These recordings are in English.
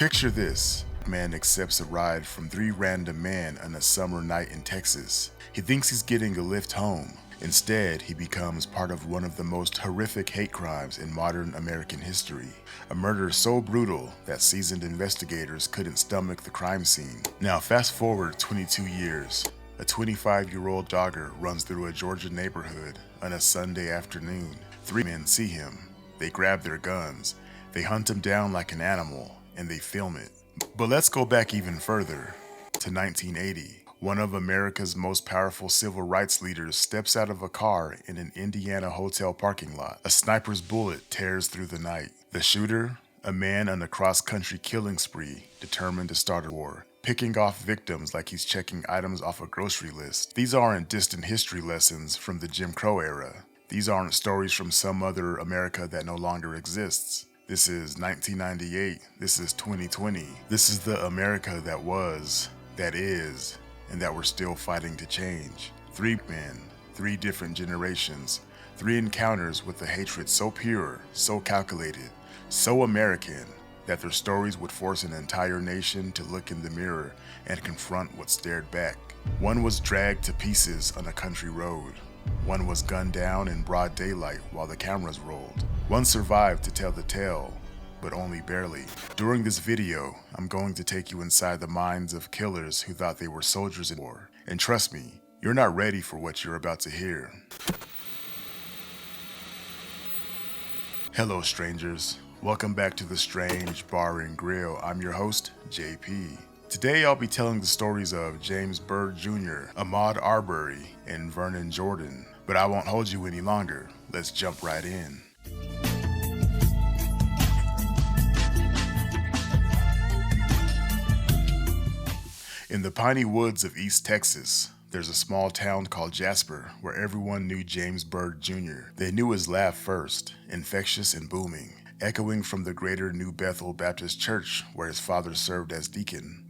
Picture this. A man accepts a ride from three random men on a summer night in Texas. He thinks he's getting a lift home. Instead, he becomes part of one of the most horrific hate crimes in modern American history. A murder so brutal that seasoned investigators couldn't stomach the crime scene. Now fast forward 22 years. A 25-year-old jogger runs through a Georgia neighborhood on a Sunday afternoon. Three men see him. They grab their guns. They hunt him down like an animal, and they film it. But let's go back even further, to 1980. One of America's most powerful civil rights leaders steps out of a car in an Indiana hotel parking lot. A sniper's bullet tears through the night. The shooter, a man on a cross-country killing spree, determined to start a war, picking off victims like he's checking items off a grocery list. These aren't distant history lessons from the Jim Crow era. These aren't stories from some other America that no longer exists. This is 1998. This is 2020. This is the America that was, that is, and that we're still fighting to change. Three men, three different generations, three encounters with a hatred so pure, so calculated, so American, that their stories would force an entire nation to look in the mirror and confront what stared back. One was dragged to pieces on a country road. One was gunned down in broad daylight while the cameras rolled. One survived to tell the tale, but only barely. During this video, I'm going to take you inside the minds of killers who thought they were soldiers in war. And trust me, you're not ready for what you're about to hear. Hello strangers, welcome back to The Strange Bar and Grill. I'm your host, JP. Today I'll be telling the stories of James Byrd Jr., Ahmaud Arbery, and Vernon Jordan. But I won't hold you any longer. Let's jump right in. In the piney woods of East Texas, there's a small town called Jasper where everyone knew James Byrd Jr. They knew his laugh first, infectious and booming, echoing from the greater New Bethel Baptist Church where his father served as deacon.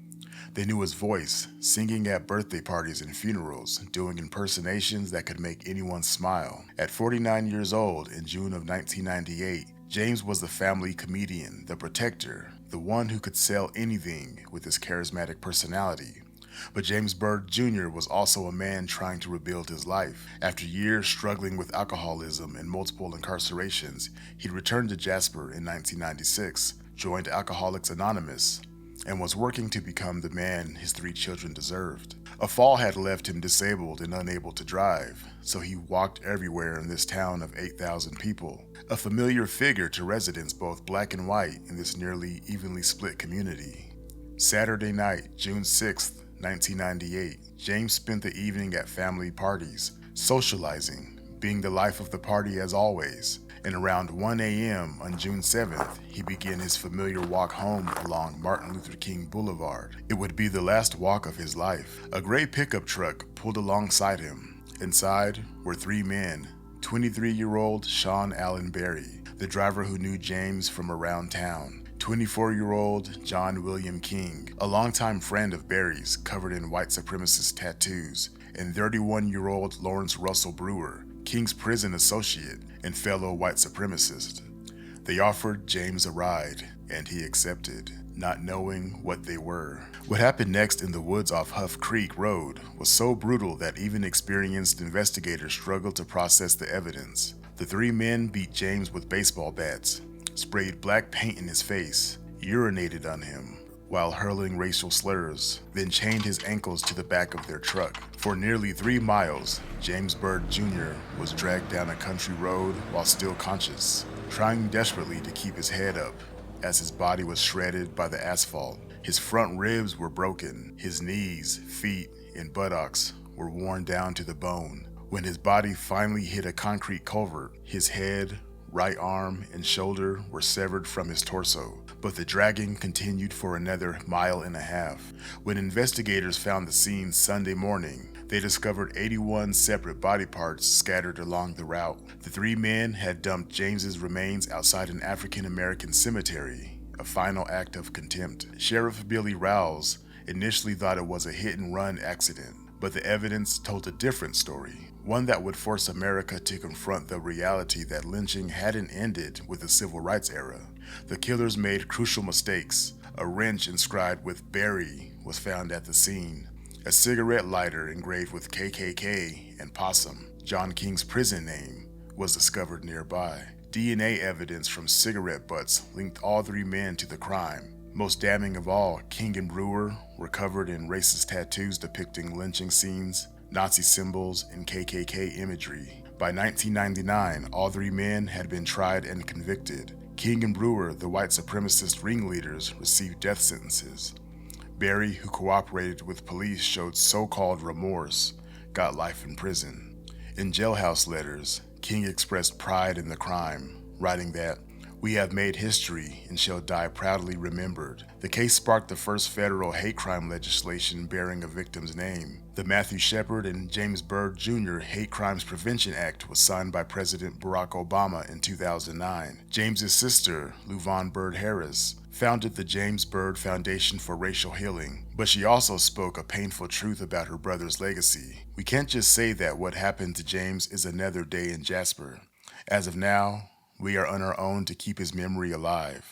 They knew his voice, singing at birthday parties and funerals, doing impersonations that could make anyone smile. At 49 years old in June of 1998, James was the family comedian, the protector, the one who could sell anything with his charismatic personality. But James Byrd Jr. was also a man trying to rebuild his life. After years struggling with alcoholism and multiple incarcerations, he returned to Jasper in 1996, joined Alcoholics Anonymous, and was working to become the man his three children deserved. A fall had left him disabled and unable to drive, so he walked everywhere in this town of 8,000 people, a familiar figure to residents both black and white in this nearly evenly split community. Saturday night, June 6th, 1998, James spent the evening at family parties, socializing, being the life of the party as always. And around 1 a.m. on June 7th, he began his familiar walk home along Martin Luther King Boulevard. It would be the last walk of his life. A gray pickup truck pulled alongside him. Inside were three men, 23-year-old Sean Allen Berry, the driver who knew James from around town, 24-year-old John William King, a longtime friend of Berry's covered in white supremacist tattoos, and 31-year-old Lawrence Russell Brewer, King's prison associate and fellow white supremacist. They offered James a ride, and he accepted, not knowing what they were. What happened next in the woods off Huff Creek Road was so brutal that even experienced investigators struggled to process the evidence. The three men beat James with baseball bats, sprayed black paint in his face, urinated on him, while hurling racial slurs, then chained his ankles to the back of their truck. For nearly 3 miles, James Byrd Jr. was dragged down a country road while still conscious, trying desperately to keep his head up as his body was shredded by the asphalt. His front ribs were broken, his knees, feet, and buttocks were worn down to the bone. When his body finally hit a concrete culvert, his head, right arm, and shoulder were severed from his torso. But the dragging continued for another 1.5 miles. When investigators found the scene Sunday morning, they discovered 81 separate body parts scattered along the route. The three men had dumped James's remains outside an African-American cemetery, a final act of contempt. Sheriff Billy Rouse initially thought it was a hit-and-run accident, but the evidence told a different story. One that would force America to confront the reality that lynching hadn't ended with the civil rights era. The killers made crucial mistakes. A wrench inscribed with Barry was found at the scene. A cigarette lighter engraved with KKK and Possum, John King's prison name, was discovered nearby. DNA evidence from cigarette butts linked all three men to the crime. Most damning of all, King and Brewer were covered in racist tattoos depicting lynching scenes, Nazi symbols, and KKK imagery. By 1999, all three men had been tried and convicted. King and Brewer, the white supremacist ringleaders, received death sentences. Barry, who cooperated with police, showed so-called remorse, got life in prison. In jailhouse letters, King expressed pride in the crime, writing that, "We have made history and shall die proudly remembered." The case sparked the first federal hate crime legislation bearing a victim's name. The Matthew Shepard and James Byrd Jr. Hate Crimes Prevention Act was signed by President Barack Obama in 2009. James's sister, LuVon Byrd Harris, founded the James Byrd Foundation for Racial Healing, but she also spoke a painful truth about her brother's legacy. We can't just say that what happened to James is another day in Jasper. As of now, we are on our own to keep his memory alive.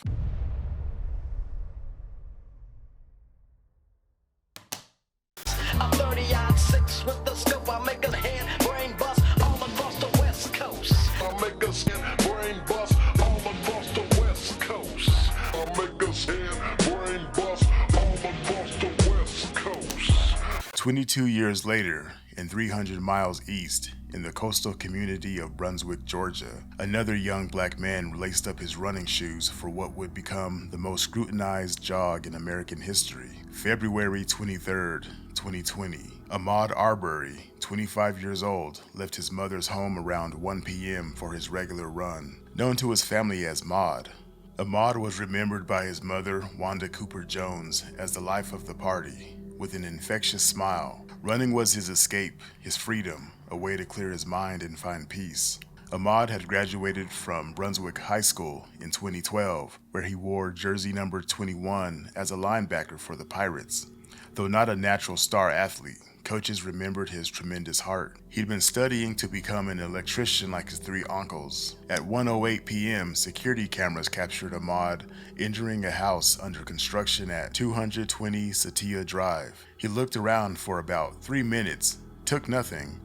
I'm 30-6 with the scope. I make a hand brain bust all across the West Coast. I make a hand brain bust all across the West Coast. I make a hand brain bust all across the West Coast. 22 years later, and 300 miles east, in the coastal community of Brunswick, Georgia, another young black man laced up his running shoes for what would become the most scrutinized jog in American history. February 23rd, 2020, Ahmaud Arbery, 25 years old, left his mother's home around 1 p.m. for his regular run. Known to his family as Maud, Ahmaud was remembered by his mother, Wanda Cooper Jones, as the life of the party, with an infectious smile. Running was his escape, his freedom, a way to clear his mind and find peace. Ahmaud had graduated from Brunswick High School in 2012, where he wore jersey number 21 as a linebacker for the Pirates. Though not a natural star athlete, coaches remembered his tremendous heart. He'd been studying to become an electrician like his three uncles. At 1:08 p.m., security cameras captured Ahmaud entering a house under construction at 220 Satia Drive. He looked around for about 3 minutes, took nothing,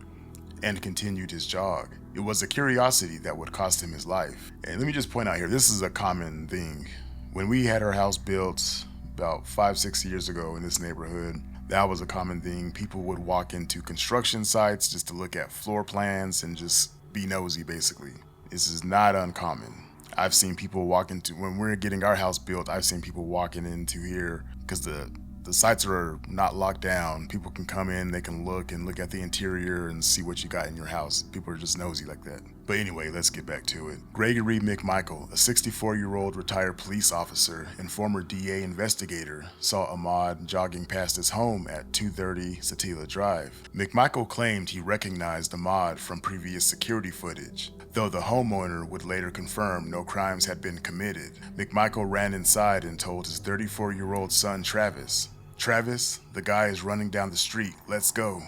and continued his jog. It was a curiosity that would cost him his life. And let me just point out here, this is a common thing. When we had our house built about 5-6 years ago in this neighborhood, that was a common thing. People would walk into construction sites just to look at floor plans and just be nosy, basically. This is not uncommon. I've seen people walk into, when we're getting our house built, I've seen people walking into here because the sites are not locked down. People can come in, they can look at the interior and see what you got in your house. People are just nosy like that. But anyway, let's get back to it. Gregory McMichael, a 64-year-old retired police officer and former DA investigator, saw Ahmaud jogging past his home at 230 Satila Drive. McMichael claimed he recognized Ahmaud from previous security footage, though the homeowner would later confirm no crimes had been committed. McMichael ran inside and told his 34-year-old son Travis, "Travis, the guy is running down the street, let's go."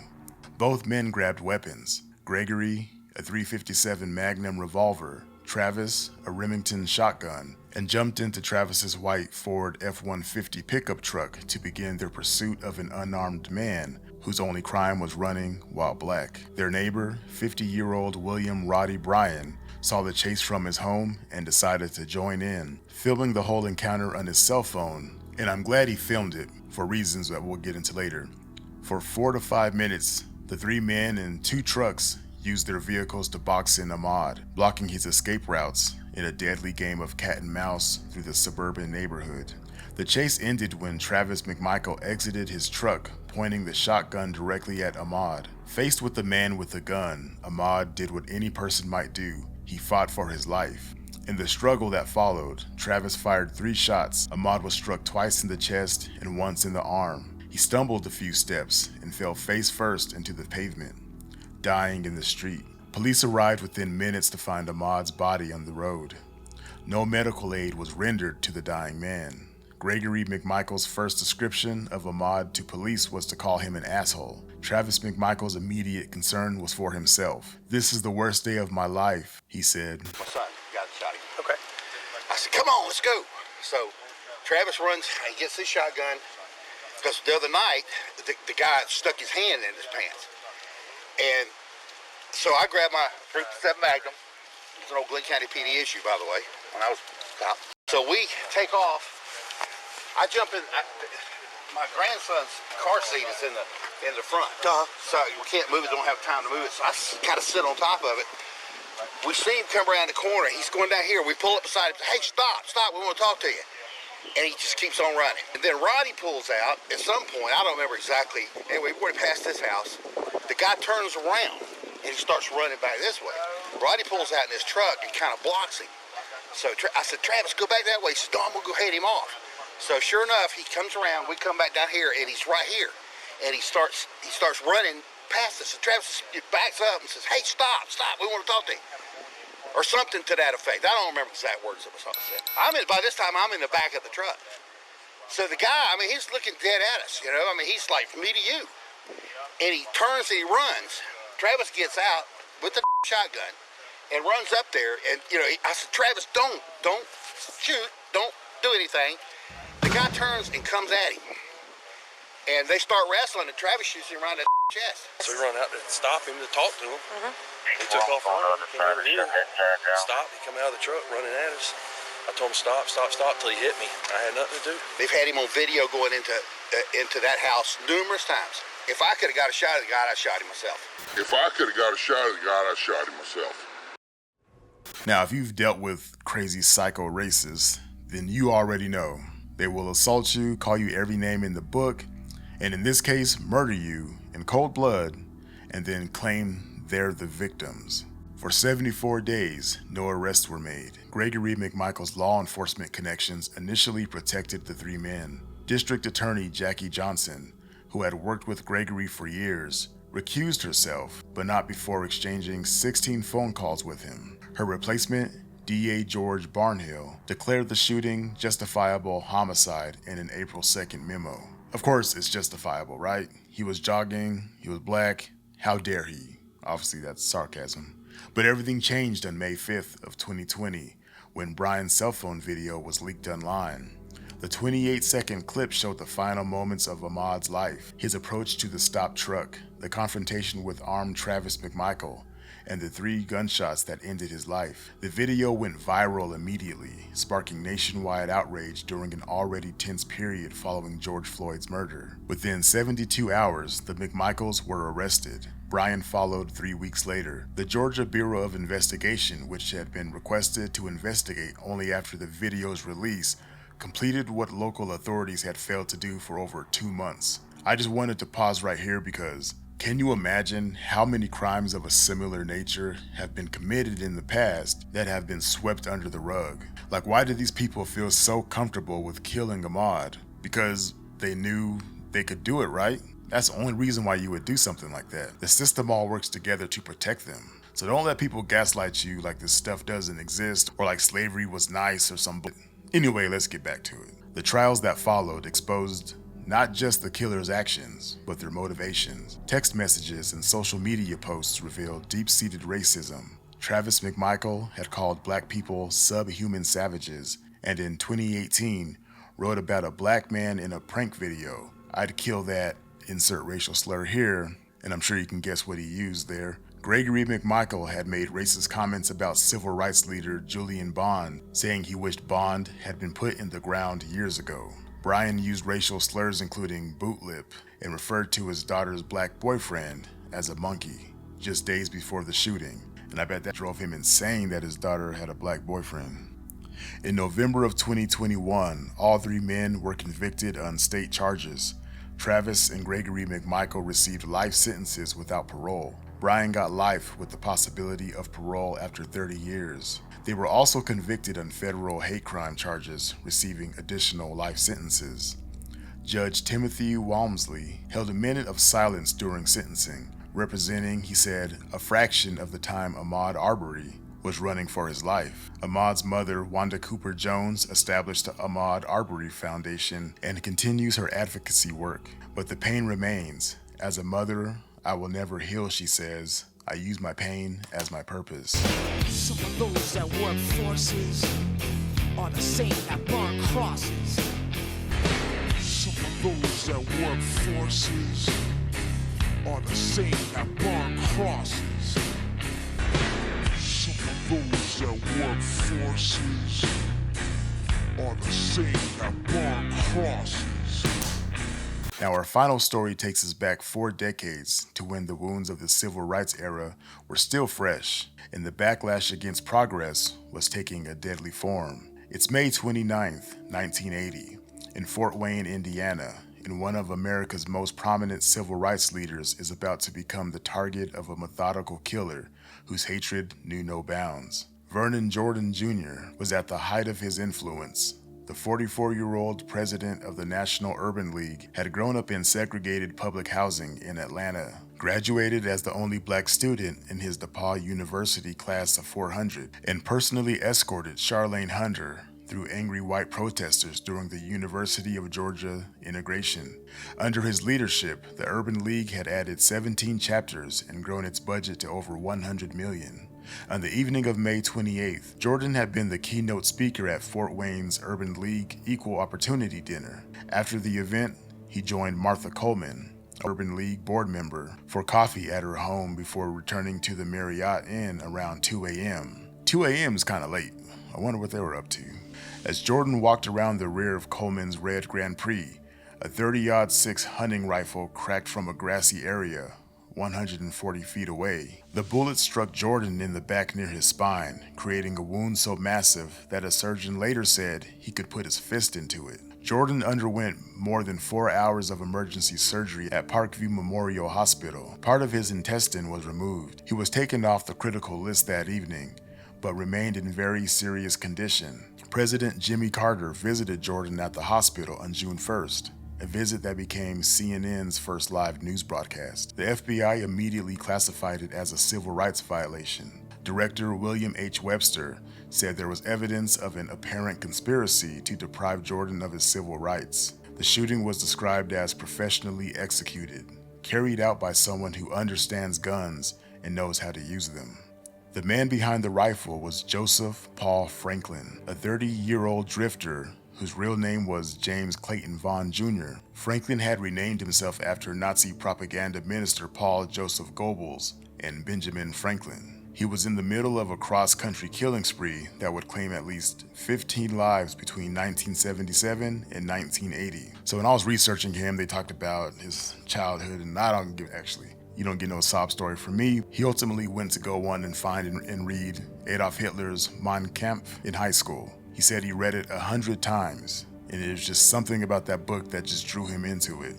Both men grabbed weapons. Gregory, a .357 Magnum revolver, Travis, a Remington shotgun, and jumped into Travis's white Ford F-150 pickup truck to begin their pursuit of an unarmed man whose only crime was running while black. Their neighbor, 50-year-old William Roddy Bryan, saw the chase from his home and decided to join in, filming the whole encounter on his cell phone. And I'm glad he filmed it, for reasons that we'll get into later. For 4 to 5 minutes, the three men in 2 trucks used their vehicles to box in Ahmaud, blocking his escape routes in a deadly game of cat and mouse through the suburban neighborhood. The chase ended when Travis McMichael exited his truck, pointing the shotgun directly at Ahmaud. Faced with the man with the gun, Ahmaud did what any person might do. He fought for his life. In the struggle that followed, Travis fired 3 shots. Ahmaud was struck twice in the chest and once in the arm. He stumbled a few steps and fell face first into the pavement, dying in the street. Police arrived within minutes to find Ahmaud's body on the road. No medical aid was rendered to the dying man. Gregory McMichael's first description of Ahmaud to police was to call him an asshole. Travis McMichael's immediate concern was for himself. "This is the worst day of my life," he said. My son got shot. Okay. I said, "Come on, let's go." So Travis runs, he gets his shotgun, because the other night, the guy stuck his hand in his pants. And so I grabbed my .357 Magnum. It's an old Glenn County PD issue, by the way, when I was cop. So we take off. I jump in. My grandson's car seat is in the front. So we can't move it, don't have time to move it. So I kind of sit on top of it. We see him come around the corner. He's going down here. We pull up beside him. Hey, stop, we want to talk to you. And he just keeps on running. And then Roddy pulls out at some point. I don't remember exactly. Anyway, we're past this house. The guy turns around and he starts running back this way. Roddy pulls out in his truck and kind of blocks him. So I said, Travis, go back that way. He said, no, I'm going to go head him off. So sure enough, he comes around. We come back down here and he's right here. And he starts running past us. And Travis backs up and says, hey, stop, we want to talk to you. Or something to that effect. I don't remember exact words that was said. By this time, I'm in the back of the truck. So the guy, he's looking dead at us, you know? He's like, from me to you. And he turns and he runs. Travis gets out with the shotgun and runs up there. And, I said, Travis, don't shoot. Don't do anything. The guy turns and comes at him. And they start wrestling, and Travis shoots him around the chest. So we run out to stop him, to talk to him. He took off running. He came over here. Stopped. He come out of the truck running at us. I told him stop till he hit me. I had nothing to do. They've had him on video going into that house numerous times. If I could have got a shot at the guy, I shot him myself. If I could have got a shot at the guy, I shot him myself. Now, if you've dealt with crazy psycho racists, then you already know. They will assault you, call you every name in the book, and in this case, murder you in cold blood, and then claim they're the victims. For 74 days, no arrests were made. Gregory McMichael's law enforcement connections initially protected the three men. District Attorney Jackie Johnson, who had worked with Gregory for years, recused herself, but not before exchanging 16 phone calls with him. Her replacement, DA George Barnhill, declared the shooting justifiable homicide in an April 2nd memo. Of course, it's justifiable, right? He was jogging, he was black, how dare he? Obviously, that's sarcasm. But everything changed on May 5th of 2020 when Brian's cell phone video was leaked online. The 28-second clip showed the final moments of Ahmaud's life, his approach to the stopped truck, the confrontation with armed Travis McMichael, and the 3 gunshots that ended his life. The video went viral immediately, sparking nationwide outrage during an already tense period following George Floyd's murder. Within 72 hours, the McMichaels were arrested. Brian followed 3 weeks later. The Georgia Bureau of Investigation, which had been requested to investigate only after the video's release, completed what local authorities had failed to do for over 2 months. I just wanted to pause right here because can you imagine how many crimes of a similar nature have been committed in the past that have been swept under the rug? Like, why did these people feel so comfortable with killing Ahmaud? Because they knew they could do it, right? That's the only reason why you would do something like that. The system all works together to protect them. So don't let people gaslight you like this stuff doesn't exist or like slavery was nice or something. Anyway, let's get back to it. The trials that followed exposed not just the killer's actions, but their motivations. Text messages and social media posts revealed deep-seated racism. Travis McMichael had called black people subhuman savages, and in 2018, wrote about a black man in a prank video. I'd kill that, insert racial slur here, and I'm sure you can guess what he used there. Gregory McMichael had made racist comments about civil rights leader Julian Bond, saying he wished Bond had been put in the ground years ago. Brian used racial slurs including boot lip and referred to his daughter's black boyfriend as a monkey just days before the shooting, and I bet that drove him insane that his daughter had a black boyfriend. In November of 2021, all 3 men were convicted on state charges. Travis and Gregory McMichael received life sentences without parole. Brian got life with the possibility of parole after 30 years. They were also convicted on federal hate crime charges, receiving additional life sentences. Judge Timothy Walmsley held a minute of silence during sentencing, representing, he said, a fraction of the time Ahmaud Arbery was running for his life. Ahmaud's mother, Wanda Cooper Jones, established the Ahmaud Arbery Foundation and continues her advocacy work. But the pain remains. As a mother, I will never heal, she says. I use my pain as my purpose. Some of those that work forces are the same that burn crosses. wore forces are the same that burn crosses. Some of those that work forces are the same that burn crosses. Now, our final story takes us back 4 decades to when the wounds of the civil rights era were still fresh, and the backlash against progress was taking a deadly form. It's May 29th, 1980, in Fort Wayne, Indiana, and one of America's most prominent civil rights leaders is about to become the target of a methodical killer whose hatred knew no bounds. Vernon Jordan Jr. was at the height of his influence. The 44-year-old president of the National Urban League had grown up in segregated public housing in Atlanta, graduated as the only black student in his DePaul University class of 400, and personally escorted Charlene Hunter through angry white protesters during the University of Georgia integration. Under his leadership, the Urban League had added 17 chapters and grown its budget to over $100 million. On the evening of May 28th, Jordan had been the keynote speaker at Fort Wayne's Urban League Equal Opportunity Dinner. After the event, he joined Martha Coleman, Urban League board member, for coffee at her home before returning to the Marriott Inn around 2 a.m. 2 a.m. is kind of late. I wonder what they were up to. As Jordan walked around the rear of Coleman's red Grand Prix, a 30-06 hunting rifle cracked from a grassy area 140 feet away. The bullet struck Jordan in the back near his spine, creating a wound so massive that a surgeon later said he could put his fist into it. Jordan underwent more than 4 hours of emergency surgery at Parkview Memorial Hospital. Part of his intestine was removed. He was taken off the critical list that evening, but remained in very serious condition. President Jimmy Carter visited Jordan at the hospital on June 1st, a visit that became CNN's first live news broadcast. The FBI immediately classified it as a civil rights violation. Director William H. Webster said there was evidence of an apparent conspiracy to deprive Jordan of his civil rights. The shooting was described as professionally executed, carried out by someone who understands guns and knows how to use them. The man behind the rifle was Joseph Paul Franklin, a 30-year-old drifter whose real name was James Clayton Vaughn Jr. Franklin had renamed himself after Nazi propaganda minister Paul Joseph Goebbels and Benjamin Franklin. He was in the middle of a cross-country killing spree that would claim at least 15 lives between 1977 and 1980. So when I was researching him, they talked about his childhood, and you don't get no sob story from me. He ultimately went to go on and find and read Adolf Hitler's Mein Kampf in high school. He said he read it 100 times, and it was just something about that book that just drew him into it.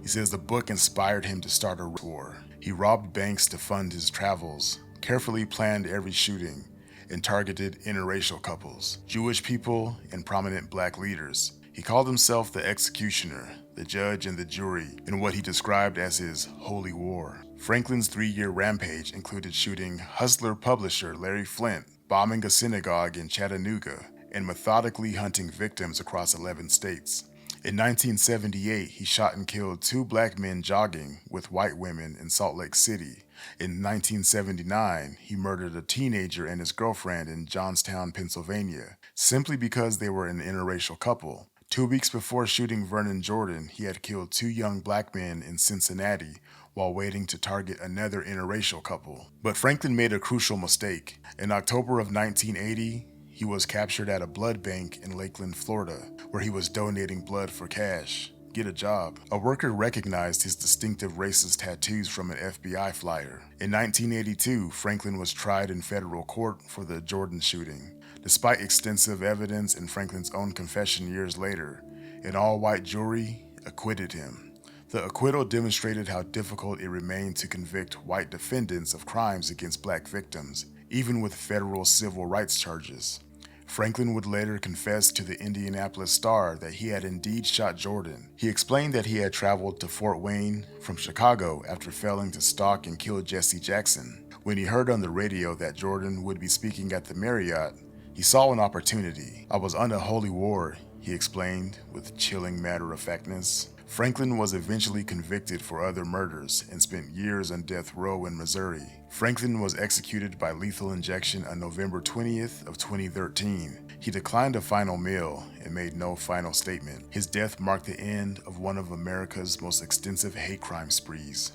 He says the book inspired him to start a war. He robbed banks to fund his travels, carefully planned every shooting, and targeted interracial couples, Jewish people, and prominent black leaders. He called himself the executioner, the judge, and the jury in what he described as his holy war. Franklin's 3-year rampage included shooting hustler publisher Larry Flint, bombing a synagogue in Chattanooga, and methodically hunting victims across 11 states. In 1978, he shot and killed 2 black men jogging with white women in Salt Lake City. In 1979, he murdered a teenager and his girlfriend in Johnstown, Pennsylvania, simply because they were an interracial couple. 2 weeks before shooting Vernon Jordan, he had killed 2 young black men in Cincinnati while waiting to target another interracial couple. But Franklin made a crucial mistake. In October of 1980, he was captured at a blood bank in Lakeland, Florida, where he was donating blood for cash. Get a job. A worker recognized his distinctive racist tattoos from an FBI flyer. In 1982, Franklin was tried in federal court for the Jordan shooting. Despite extensive evidence and Franklin's own confession years later, an all-white jury acquitted him. The acquittal demonstrated how difficult it remained to convict white defendants of crimes against black victims, even with federal civil rights charges. Franklin would later confess to the Indianapolis Star that he had indeed shot Jordan. He explained that he had traveled to Fort Wayne from Chicago after failing to stalk and kill Jesse Jackson. When he heard on the radio that Jordan would be speaking at the Marriott, he saw an opportunity. "I was on a holy war," he explained with chilling matter-of-factness. Franklin was eventually convicted for other murders and spent years on death row in Missouri. Franklin was executed by lethal injection on November 20th of 2013. He declined a final meal and made no final statement. His death marked the end of one of America's most extensive hate crime sprees.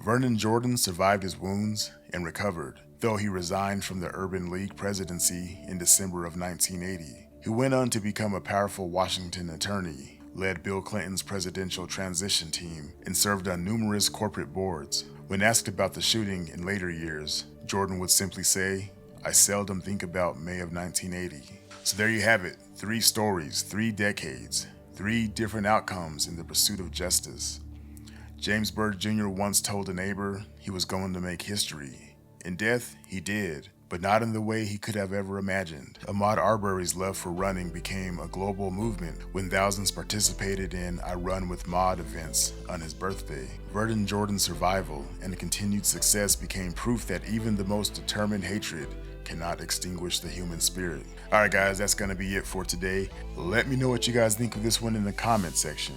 Vernon Jordan survived his wounds and recovered, though he resigned from the Urban League presidency in December of 1980. He went on to become a powerful Washington attorney, led Bill Clinton's presidential transition team, and served on numerous corporate boards. When asked about the shooting in later years, Jordan would simply say, "I seldom think about May of 1980. So there you have it, 3 stories, 3 decades, 3 different outcomes in the pursuit of justice. James Byrd Jr. once told a neighbor he was going to make history. In death, he did, but not in the way he could have ever imagined. Ahmaud Arbery's love for running became a global movement when thousands participated in I Run with Maud events on his birthday. Vernon Jordan's survival and continued success became proof that even the most determined hatred cannot extinguish the human spirit. Alright guys, that's gonna be it for today. Let me know what you guys think of this one in the comment section.